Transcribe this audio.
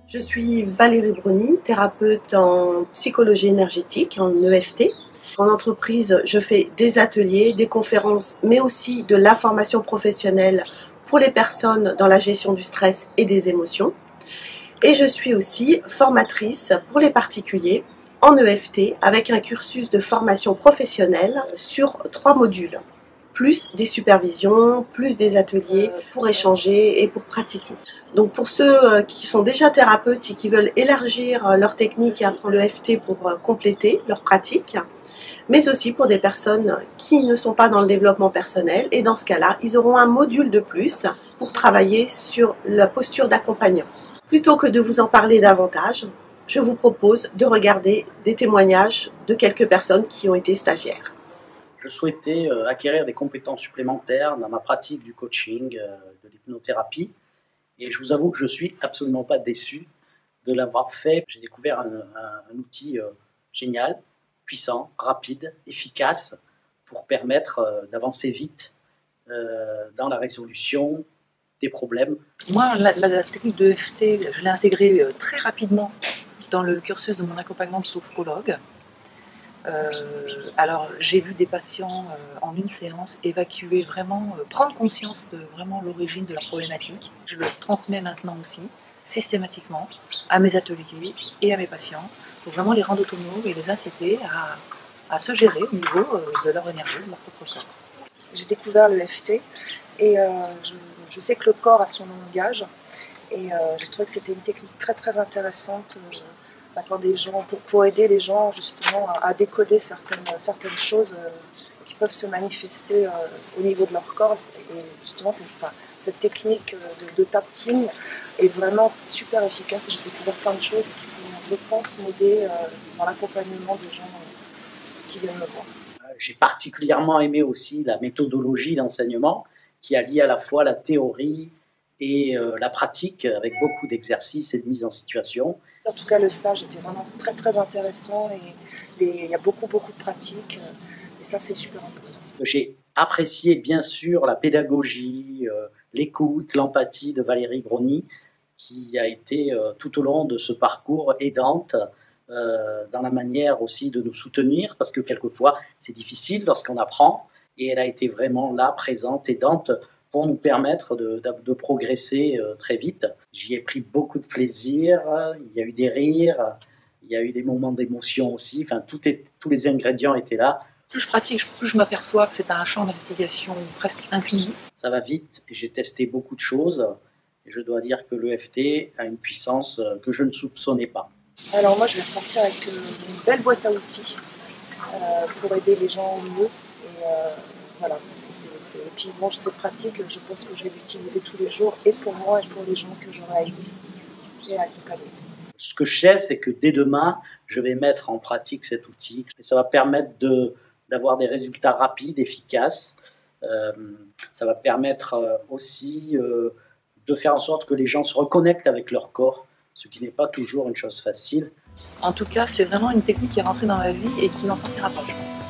Je suis Valérie Brony, thérapeute en psychologie énergétique, en EFT. En entreprise, je fais des ateliers, des conférences, mais aussi de la formation professionnelle pour les personnes dans la gestion du stress et des émotions. Et je suis aussi formatrice pour les particuliers en EFT avec un cursus de formation professionnelle sur 3 modules, plus des supervisions, plus des ateliers pour échanger et pour pratiquer. Donc pour ceux qui sont déjà thérapeutes et qui veulent élargir leur technique et apprendre l'EFT pour compléter leur pratique, mais aussi pour des personnes qui ne sont pas dans le développement personnel. Et dans ce cas-là, ils auront un module de plus pour travailler sur la posture d'accompagnant. Plutôt que de vous en parler davantage, je vous propose de regarder des témoignages de quelques personnes qui ont été stagiaires. Je souhaitais acquérir des compétences supplémentaires dans ma pratique du coaching, de l'hypnothérapie. Et je vous avoue que je ne suis absolument pas déçu de l'avoir fait. J'ai découvert un outil génial, puissant, rapide, efficace, pour permettre d'avancer vite dans la résolution des problèmes. Moi, la technique de EFT, je l'ai intégrée très rapidement dans le cursus de mon accompagnement de sophrologue. Alors, j'ai vu des patients en une séance évacuer vraiment, prendre conscience de vraiment l'origine de leur problématique. Je le transmets maintenant aussi, systématiquement, à mes ateliers et à mes patients, pour vraiment les rendre autonomes et les inciter à se gérer au niveau de leur énergie, de leur propre corps. J'ai découvert le l'EFT et je sais que le corps a son langage et j'ai trouvé que c'était une technique très très intéressante quand des gens, pour aider les gens justement à décoder certaines choses qui peuvent se manifester au niveau de leur corps. Et justement, cette technique de tapping est vraiment super efficace et j'ai découvert plein de choses qui, je pense, m'aider dans l'accompagnement des gens qui viennent me voir. J'ai particulièrement aimé aussi la méthodologie d'enseignement qui allie à la fois la théorie et la pratique avec beaucoup d'exercices et de mise en situation. En tout cas, le stage était vraiment très très intéressant et il y a beaucoup de pratiques et ça c'est super important. J'ai apprécié bien sûr la pédagogie, l'écoute, l'empathie de Valérie Brony qui a été tout au long de ce parcours aidante dans la manière aussi de nous soutenir parce que quelquefois c'est difficile lorsqu'on apprend et elle a été vraiment là, présente, aidante pour nous permettre de progresser très vite. J'y ai pris beaucoup de plaisir, il y a eu des rires, il y a eu des moments d'émotion aussi, enfin, tous les ingrédients étaient là. Plus je pratique, plus je m'aperçois que c'est un champ d'investigation presque infini. Ça va vite et j'ai testé beaucoup de choses et je dois dire que l'EFT a une puissance que je ne soupçonnais pas. Alors moi je vais repartir avec une belle boîte à outils pour aider les gens au mieux et voilà. Et puis bon, c'est pratique, je pense que je vais l'utiliser tous les jours et pour moi et pour les gens que j'aurai aidés et accompagnés. Ce que je sais, c'est que dès demain, je vais mettre en pratique cet outil et ça va permettre d'avoir des résultats rapides, efficaces. Ça va permettre aussi de faire en sorte que les gens se reconnectent avec leur corps, ce qui n'est pas toujours une chose facile. En tout cas, c'est vraiment une technique qui est rentrée dans ma vie et qui n'en sortira pas, je pense.